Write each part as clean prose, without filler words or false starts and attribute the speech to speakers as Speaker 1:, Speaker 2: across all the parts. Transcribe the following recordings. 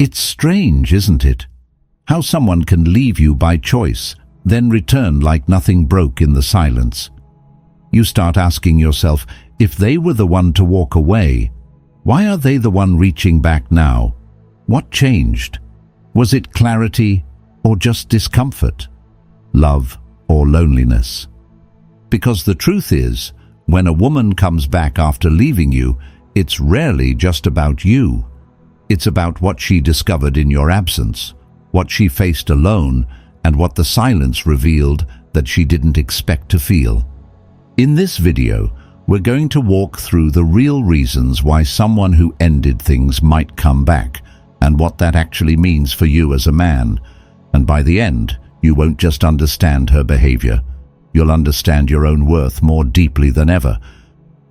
Speaker 1: It's strange, isn't it? How someone can leave you by choice, then return like nothing broke in the silence. You start asking yourself, if they were the one to walk away, why are they the one reaching back now? What changed? Was it clarity or just discomfort? Love or loneliness? Because the truth is, when a woman comes back after leaving you, it's rarely just about you. It's about what she discovered in your absence, what she faced alone, and what the silence revealed that she didn't expect to feel. In this video, we're going to walk through the real reasons why someone who ended things might come back, and what that actually means for you as a man. And by the end, you won't just understand her behavior. You'll understand your own worth more deeply than ever.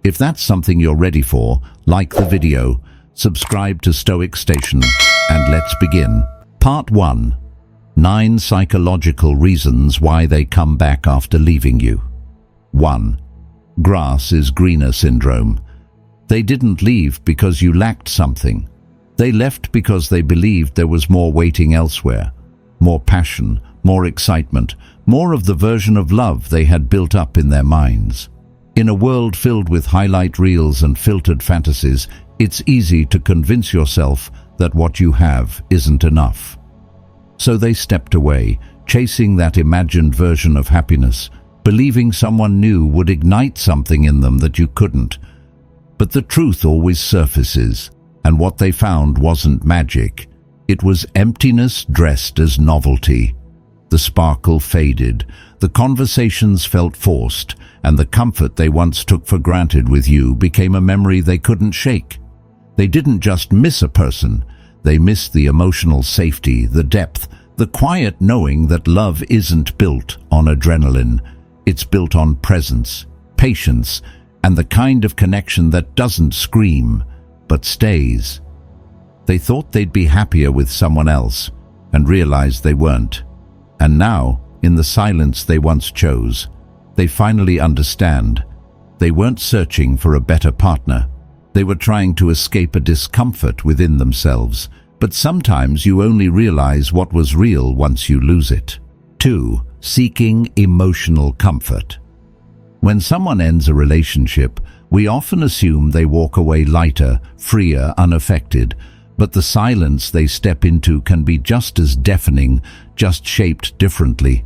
Speaker 1: If that's something you're ready for, like the video, subscribe to Stoic Station, and let's begin. Part 1. 9 psychological reasons why they come back after leaving you. 1. Grass is greener syndrome. They didn't leave because you lacked something. They left because they believed there was more waiting elsewhere. More passion, more excitement, more of the version of love they had built up in their minds. In a world filled with highlight reels and filtered fantasies, it's easy to convince yourself that what you have isn't enough. So they stepped away, chasing that imagined version of happiness, believing someone new would ignite something in them that you couldn't. But the truth always surfaces, and what they found wasn't magic. It was emptiness dressed as novelty. The sparkle faded, the conversations felt forced, and the comfort they once took for granted with you became a memory they couldn't shake. They didn't just miss a person, they missed the emotional safety, the depth, the quiet knowing that love isn't built on adrenaline. It's built on presence, patience, and the kind of connection that doesn't scream, but stays. They thought they'd be happier with someone else, and realized they weren't. And now, in the silence they once chose, they finally understand. They weren't searching for a better partner. They were trying to escape a discomfort within themselves. But sometimes you only realize what was real once you lose it. 2. Seeking emotional comfort. When someone ends a relationship, we often assume they walk away lighter, freer, unaffected, but the silence they step into can be just as deafening, just shaped differently.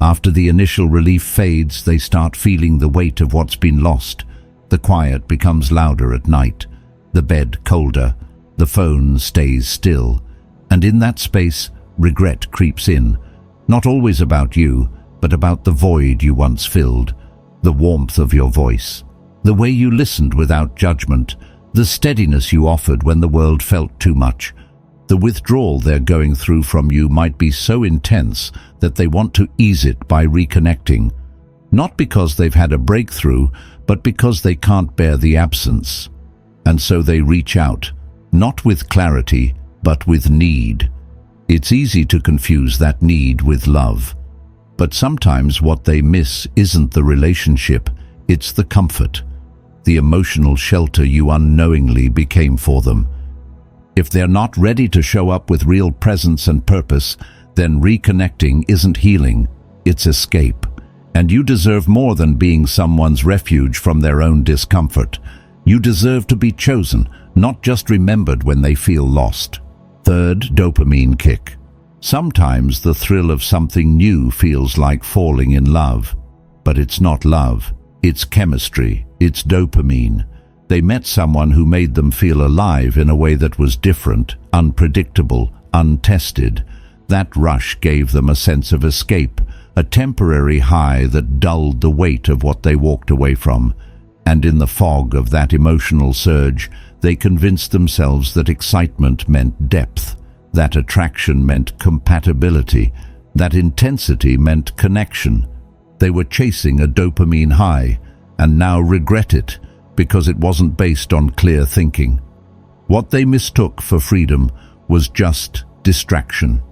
Speaker 1: After the initial relief fades, they start feeling the weight of what's been lost. The quiet becomes louder at night, the bed colder, the phone stays still, and in that space, regret creeps in. Not always about you, but about the void you once filled, the warmth of your voice, the way you listened without judgment, the steadiness you offered when the world felt too much. The withdrawal they're going through from you might be so intense that they want to ease it by reconnecting, not because they've had a breakthrough, but because they can't bear the absence. And so they reach out, not with clarity, but with need. It's easy to confuse that need with love. But sometimes what they miss isn't the relationship, it's the comfort, the emotional shelter you unknowingly became for them. If they're not ready to show up with real presence and purpose, then reconnecting isn't healing, it's escape. And you deserve more than being someone's refuge from their own discomfort. You deserve to be chosen, not just remembered when they feel lost. 3rd, dopamine kick. Sometimes the thrill of something new feels like falling in love. But it's not love. It's chemistry. It's dopamine. They met someone who made them feel alive in a way that was different, unpredictable, untested. That rush gave them a sense of escape, a temporary high that dulled the weight of what they walked away from. And in the fog of that emotional surge, they convinced themselves that excitement meant depth, that attraction meant compatibility, that intensity meant connection. They were chasing a dopamine high, and now regret it because it wasn't based on clear thinking. What they mistook for freedom was just distraction.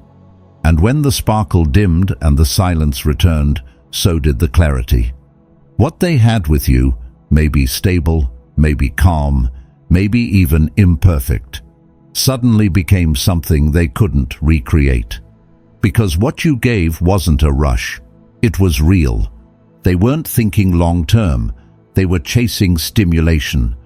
Speaker 1: And when the sparkle dimmed and the silence returned, so did the clarity. What they had with you may be stable, may be calm, maybe even imperfect. suddenly became something they couldn't recreate. Because what you gave wasn't a rush, it was real. They weren't thinking long-term, they were chasing stimulation.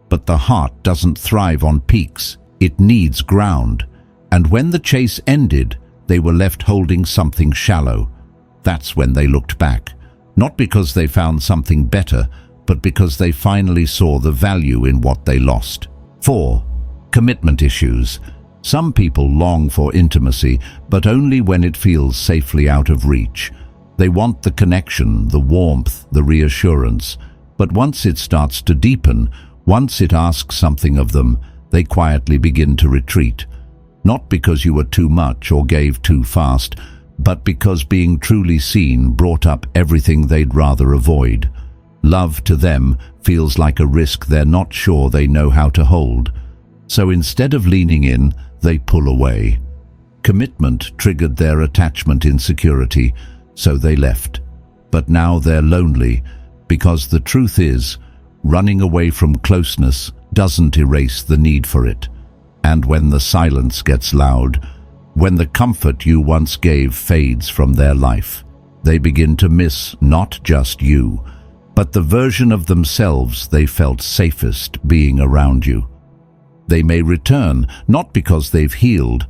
Speaker 1: But the heart doesn't thrive on peaks, it needs ground. And when the chase ended, they were left holding something shallow. That's when they looked back. Not because they found something better, but because they finally saw the value in what they lost. 4. Commitment issues. Some people long for intimacy, but only when it feels safely out of reach. They want the connection, the warmth, the reassurance. But once it starts to deepen, once it asks something of them, they quietly begin to retreat. Not because you were too much or gave too fast, but because being truly seen brought up everything they'd rather avoid. Love to them feels like a risk they're not sure they know how to hold. So instead of leaning in, they pull away. Commitment triggered their attachment insecurity, so they left. But now they're lonely, because the truth is, running away from closeness doesn't erase the need for it. And when the silence gets loud, when the comfort you once gave fades from their life, they begin to miss not just you, but the version of themselves they felt safest being around you. They may return, not because they've healed,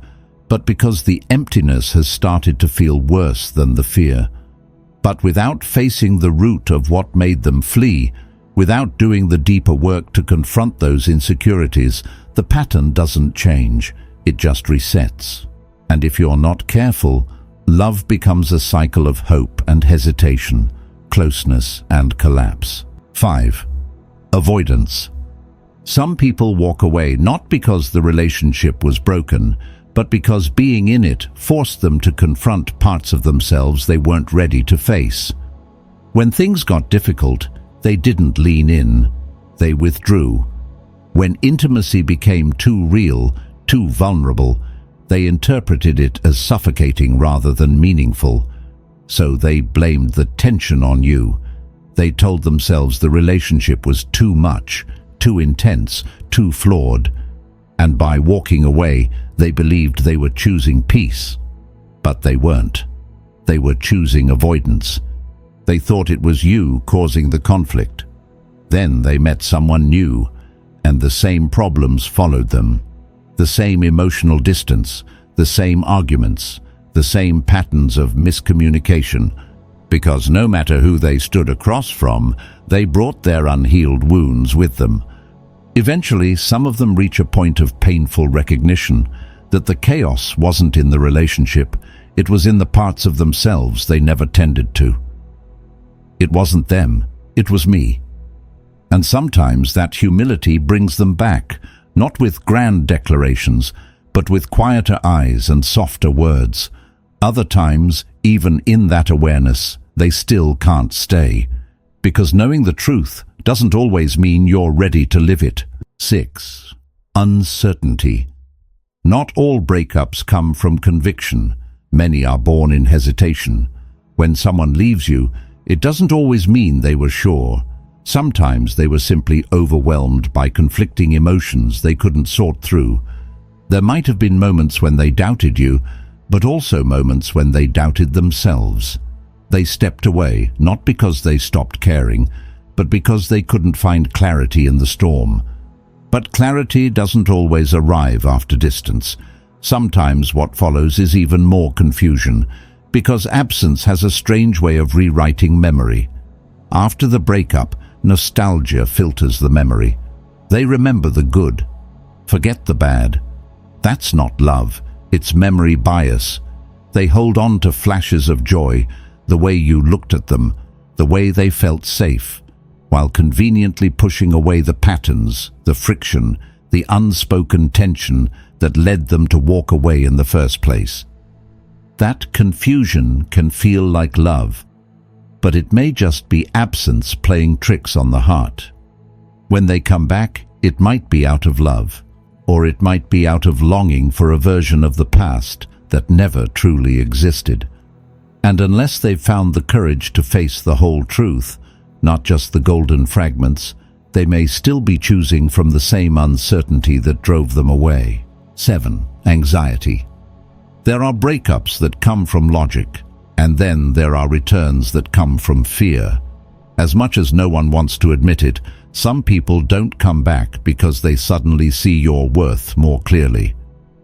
Speaker 1: but because the emptiness has started to feel worse than the fear. But without facing the root of what made them flee, without doing the deeper work to confront those insecurities, the pattern doesn't change, it just resets. And if you're not careful, love becomes a cycle of hope and hesitation, closeness and collapse. 5. Avoidance. Some people walk away not because the relationship was broken, but because being in it forced them to confront parts of themselves they weren't ready to face. When things got difficult, they didn't lean in, they withdrew. When intimacy became too real, too vulnerable, they interpreted it as suffocating rather than meaningful. So they blamed the tension on you. They told themselves the relationship was too much, too intense, too flawed. And by walking away, they believed they were choosing peace. But they weren't. They were choosing avoidance. They thought it was you causing the conflict. Then they met someone new, and the same problems followed them. The same emotional distance, the same arguments, the same patterns of miscommunication, because no matter who they stood across from, they brought their unhealed wounds with them. Eventually, some of them reach a point of painful recognition that the chaos wasn't in the relationship, it was in the parts of themselves they never tended to. It wasn't them, it was me. And sometimes that humility brings them back, not with grand declarations, but with quieter eyes and softer words. Other times, even in that awareness, they still can't stay, because knowing the truth doesn't always mean you're ready to live it. 6. Uncertainty. Not all breakups come from conviction. Many are born in hesitation. When someone leaves you, it doesn't always mean they were sure. Sometimes they were simply overwhelmed by conflicting emotions they couldn't sort through. There might have been moments when they doubted you, but also moments when they doubted themselves. They stepped away, not because they stopped caring, but because they couldn't find clarity in the storm. But clarity doesn't always arrive after distance. Sometimes what follows is even more confusion, because absence has a strange way of rewriting memory. After the breakup, nostalgia filters the memory. They remember the good, forget the bad. That's not love, it's memory bias. They hold on to flashes of joy, the way you looked at them, the way they felt safe, while conveniently pushing away the patterns, the friction, the unspoken tension that led them to walk away in the first place. That confusion can feel like love, but it may just be absence playing tricks on the heart. When they come back, it might be out of love, or it might be out of longing for a version of the past that never truly existed. And unless they've found the courage to face the whole truth, not just the golden fragments, they may still be choosing from the same uncertainty that drove them away. 7. Anxiety. There are breakups that come from logic, and then there are returns that come from fear. As much as no one wants to admit it, some people don't come back because they suddenly see your worth more clearly.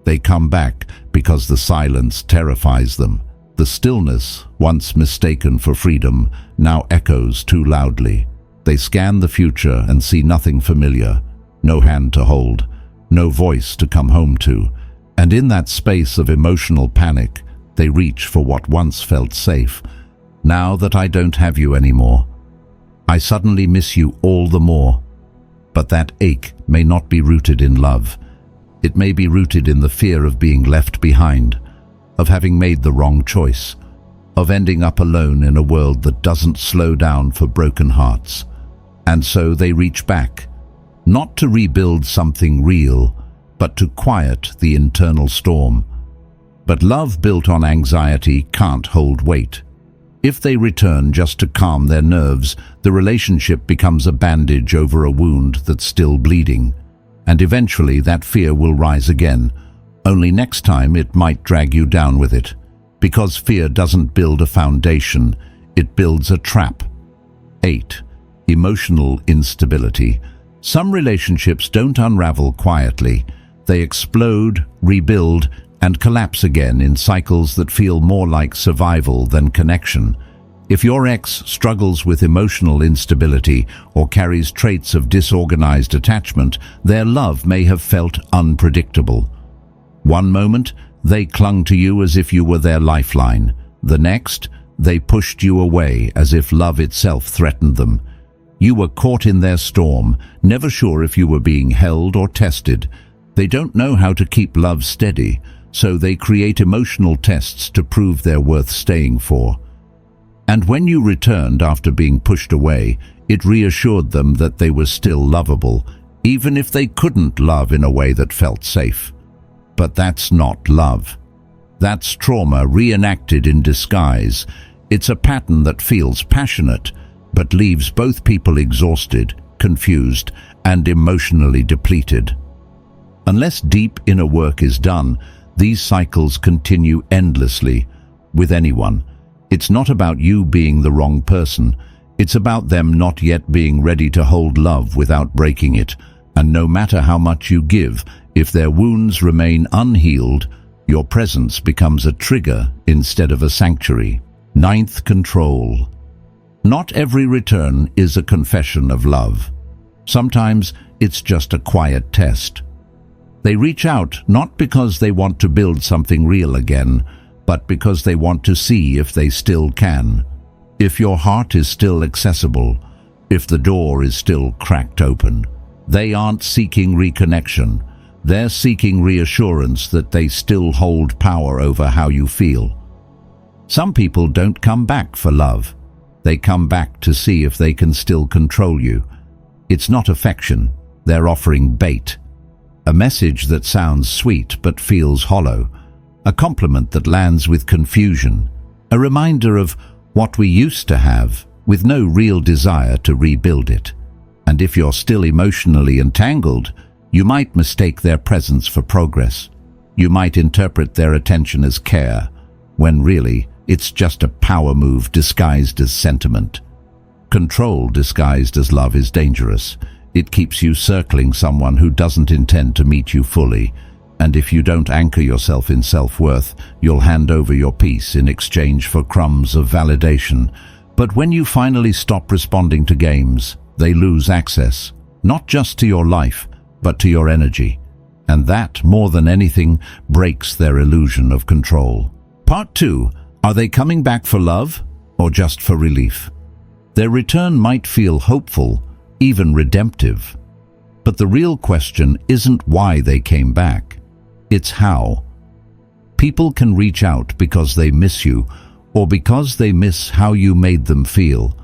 Speaker 1: They come back because the silence terrifies them. The stillness, once mistaken for freedom, now echoes too loudly. They scan the future and see nothing familiar, no hand to hold, no voice to come home to. And in that space of emotional panic, they reach for what once felt safe. Now that I don't have you anymore, I suddenly miss you all the more. But that ache may not be rooted in love. It may be rooted in the fear of being left behind, of having made the wrong choice, of ending up alone in a world that doesn't slow down for broken hearts. And so they reach back, not to rebuild something real, but to quiet the internal storm. But love built on anxiety can't hold weight. If they return just to calm their nerves, the relationship becomes a bandage over a wound that's still bleeding. And eventually that fear will rise again, only next time it might drag you down with it. Because fear doesn't build a foundation, it builds a trap. 8. Emotional instability. Some relationships don't unravel quietly. They explode, rebuild, and collapse again in cycles that feel more like survival than connection. If your ex struggles with emotional instability or carries traits of disorganized attachment, their love may have felt unpredictable. One moment, they clung to you as if you were their lifeline. The next, they pushed you away as if love itself threatened them. You were caught in their storm, never sure if you were being held or tested. They don't know how to keep love steady, so they create emotional tests to prove they're worth staying for. And when you returned after being pushed away, it reassured them that they were still lovable, even if they couldn't love in a way that felt safe. But that's not love. That's trauma reenacted in disguise. It's a pattern that feels passionate, but leaves both people exhausted, confused, and emotionally depleted. Unless deep inner work is done, these cycles continue endlessly with anyone. It's not about you being the wrong person. It's about them not yet being ready to hold love without breaking it. And no matter how much you give, if their wounds remain unhealed, your presence becomes a trigger instead of a sanctuary. 9th, control. Not every return is a confession of love. Sometimes it's just a quiet test. They reach out not because they want to build something real again, but because they want to see if they still can. If your heart is still accessible, if the door is still cracked open. They aren't seeking reconnection. They're seeking reassurance that they still hold power over how you feel. Some people don't come back for love. They come back to see if they can still control you. It's not affection. They're offering bait. A message that sounds sweet but feels hollow. A compliment that lands with confusion. A reminder of what we used to have, with no real desire to rebuild it. And if you're still emotionally entangled, you might mistake their presence for progress. You might interpret their attention as care, when really it's just a power move disguised as sentiment. Control disguised as love is dangerous. It keeps you circling someone who doesn't intend to meet you fully. And if you don't anchor yourself in self-worth, you'll hand over your peace in exchange for crumbs of validation. But when you finally stop responding to games, they lose access, not just to your life, but to your energy. And that, more than anything, breaks their illusion of control. Part 2. Are they coming back for love or just for relief? Their return might feel hopeful, even redemptive. But the real question isn't why they came back. It's how. People can reach out because they miss you, or because they miss how you made them feel.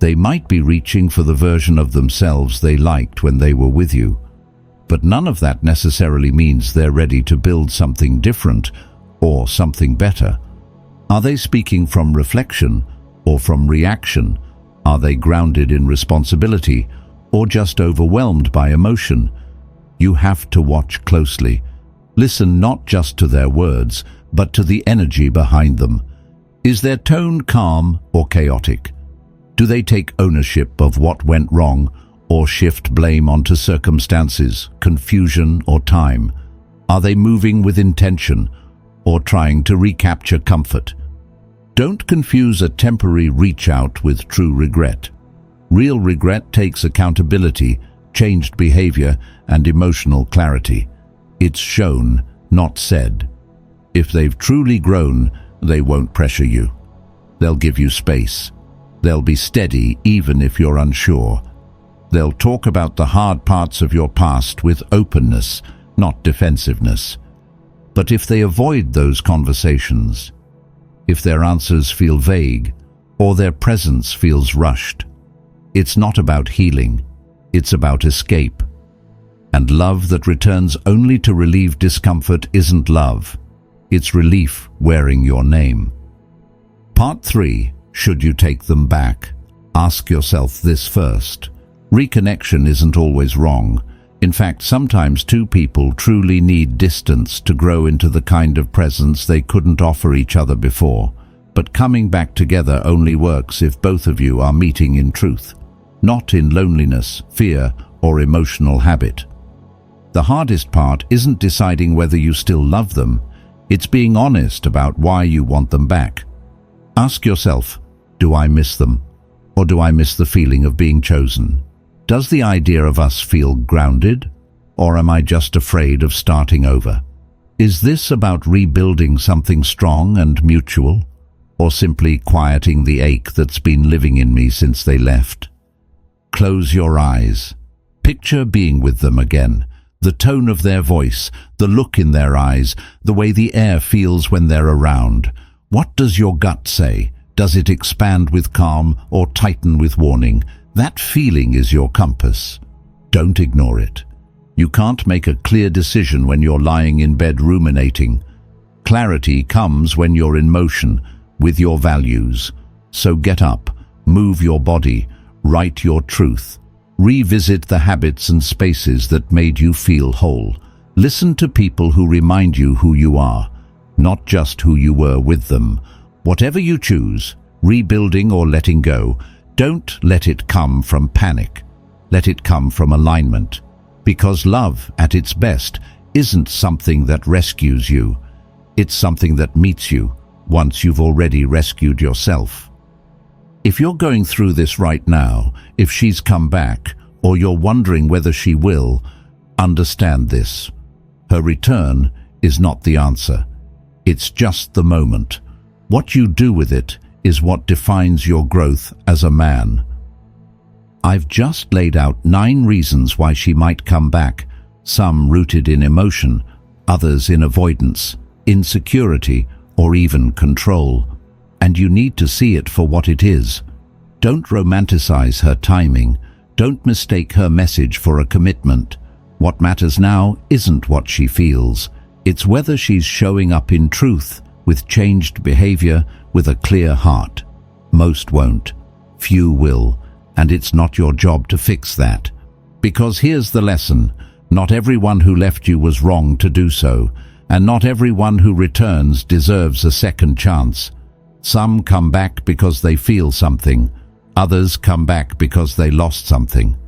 Speaker 1: They might be reaching for the version of themselves they liked when they were with you. But none of that necessarily means they're ready to build something different or something better. Are they speaking from reflection or from reaction? Are they grounded in responsibility or just overwhelmed by emotion? You have to watch closely. Listen not just to their words, but to the energy behind them. Is their tone calm or chaotic? Do they take ownership of what went wrong or shift blame onto circumstances, confusion or time? Are they moving with intention or trying to recapture comfort? Don't confuse a temporary reach out with true regret. Real regret takes accountability, changed behavior, and emotional clarity. It's shown, not said. If they've truly grown, they won't pressure you. They'll give you space. They'll be steady even if you're unsure. They'll talk about the hard parts of your past with openness, not defensiveness. But if they avoid those conversations, if their answers feel vague, or their presence feels rushed, it's not about healing, it's about escape. And love that returns only to relieve discomfort isn't love. It's relief wearing your name. Part 3. Should you take them back? Ask yourself this first. Reconnection isn't always wrong. In fact, sometimes two people truly need distance to grow into the kind of presence they couldn't offer each other before. But coming back together only works if both of you are meeting in truth, not in loneliness, fear, or emotional habit. The hardest part isn't deciding whether you still love them. It's being honest about why you want them back. Ask yourself, do I miss them? Or do I miss the feeling of being chosen? Does the idea of us feel grounded? Or am I just afraid of starting over? Is this about rebuilding something strong and mutual? Or simply quieting the ache that's been living in me since they left? Close your eyes. Picture being with them again. The tone of their voice, the look in their eyes, the way the air feels when they're around. What does your gut say? Does it expand with calm or tighten with warning? That feeling is your compass. Don't ignore it. You can't make a clear decision when you're lying in bed ruminating. Clarity comes when you're in motion, with your values. So get up, move your body, write your truth. Revisit the habits and spaces that made you feel whole. Listen to people who remind you who you are, not just who you were with them. Whatever you choose, rebuilding or letting go, don't let it come from panic. Let it come from alignment. Because love, at its best, isn't something that rescues you. It's something that meets you once you've already rescued yourself. If you're going through this right now, if she's come back, or you're wondering whether she will, understand this. Her return is not the answer. It's just the moment. What you do with it is what defines your growth as a man. I've just laid out 9 reasons why she might come back, some rooted in emotion, others in avoidance, insecurity, or even control. And you need to see it for what it is. Don't romanticize her timing. Don't mistake her message for a commitment. What matters now isn't what she feels. It's whether she's showing up in truth, with changed behavior, with a clear heart. Most won't. Few will. And it's not your job to fix that. Because here's the lesson. Not everyone who left you was wrong to do so. And not everyone who returns deserves a second chance. Some come back because they feel something. Others come back because they lost something.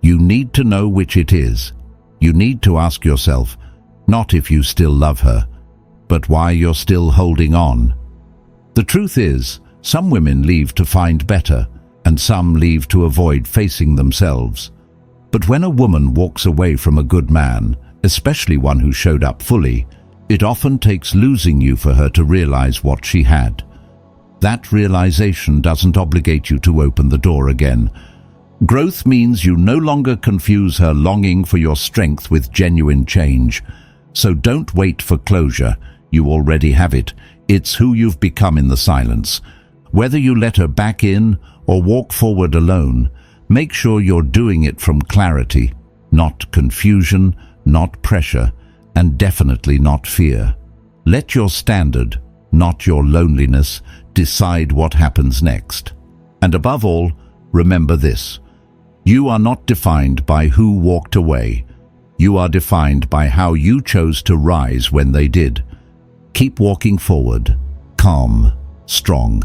Speaker 1: You need to know which it is. You need to ask yourself, not if you still love her, but why you're still holding on. The truth is, some women leave to find better, and some leave to avoid facing themselves. But when a woman walks away from a good man, especially one who showed up fully, it often takes losing you for her to realize what she had. That realization doesn't obligate you to open the door again. Growth means you no longer confuse her longing for your strength with genuine change. So don't wait for closure. You already have it. It's who you've become in the silence. Whether you let her back in or walk forward alone, make sure you're doing it from clarity, not confusion, not pressure, and definitely not fear. Let your standard, not your loneliness, decide what happens next. And above all, remember this. You are not defined by who walked away. You are defined by how you chose to rise when they did. Keep walking forward, calm, strong,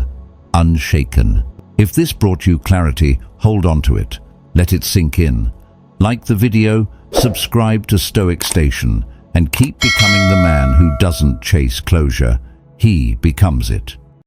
Speaker 1: unshaken. If this brought you clarity, hold on to it. Let it sink in. Like the video, subscribe to Stoic Station, and keep becoming the man who doesn't chase closure. He becomes it.